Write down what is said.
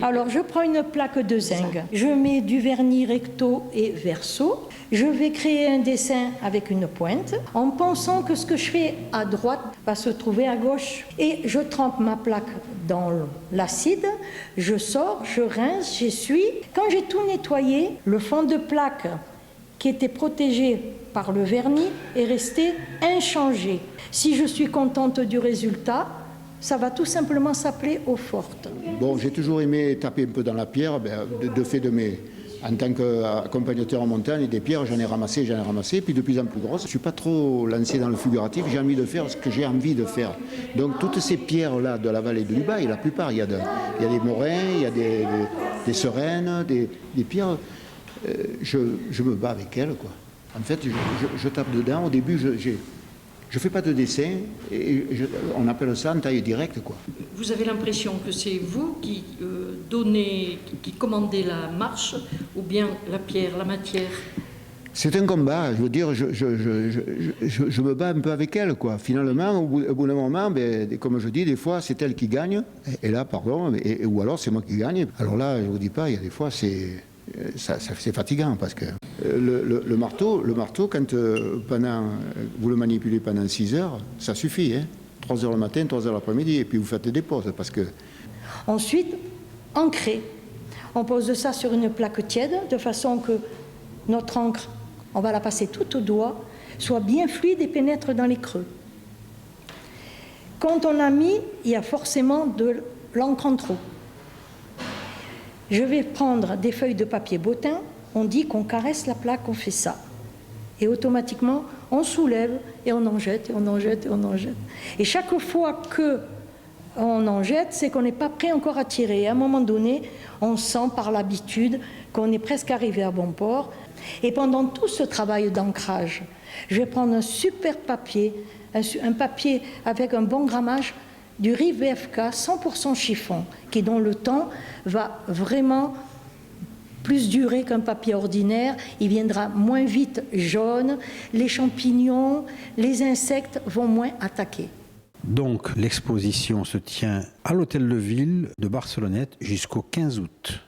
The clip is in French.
Alors je prends une plaque de zinc, je mets du vernis recto et verso, je vais créer un dessin avec une pointe en pensant que ce que je fais à droite va se trouver à gauche. Et je trempe ma plaque dans l'acide, je sors, je rince, j'essuie. Quand j'ai tout nettoyé, le fond de plaque qui était protégé par le vernis est resté inchangé. Si je suis contente du résultat, ça va tout simplement s'appeler eau forte. Bon, j'ai toujours aimé taper un peu dans la pierre, de fait de mes... En tant qu'accompagnateur en montagne, des pierres, j'en ai ramassé, puis de plus en plus grosses. Je ne suis pas trop lancé dans le figuratif, j'ai envie de faire ce que j'ai envie de faire. Donc toutes ces pierres-là de la vallée de l'Ubaye, la plupart, il y a des morins, il y a des sereines, des pierres, je me bats avec elles, quoi. En fait, je tape dedans, au début, je ne fais pas de dessin, on appelle ça en taille directe, quoi. Vous avez l'impression que c'est vous qui qui commandez la marche, ou bien la pierre, la matière? C'est un combat, je veux dire, je me bats un peu avec elle, quoi. Finalement, au bout d'un moment, comme je dis, des fois, c'est elle qui gagne, et là, pardon, ou alors c'est moi qui gagne. Alors là, je ne vous dis pas, il y a des fois, c'est fatigant, parce que le marteau, quand vous le manipulez pendant 6 heures, ça suffit, hein. 3 heures le matin, 3 heures l'après-midi, et puis vous faites des pauses, parce que... Ensuite, ancrer. On pose ça sur une plaque tiède, de façon que notre encre, on va la passer tout au doigt, soit bien fluide et pénètre dans les creux. Quand on a mis, il y a forcément de l'encre en trop. Je vais prendre des feuilles de papier bottin, on dit qu'on caresse la plaque, on fait ça. Et automatiquement, on soulève et on en jette, et on en jette, et on en jette. Et chaque fois qu'on en jette, c'est qu'on n'est pas prêt encore à tirer. Et à un moment donné, on sent par l'habitude qu'on est presque arrivé à bon port. Et pendant tout ce travail d'ancrage, je vais prendre un super papier, un papier avec un bon grammage, du riz VFK 100% chiffon, qui dans le temps va vraiment plus durer qu'un papier ordinaire, il viendra moins vite jaune, les champignons, les insectes vont moins attaquer. Donc l'exposition se tient à l'Hôtel de Ville de Barcelonnette jusqu'au 15 août.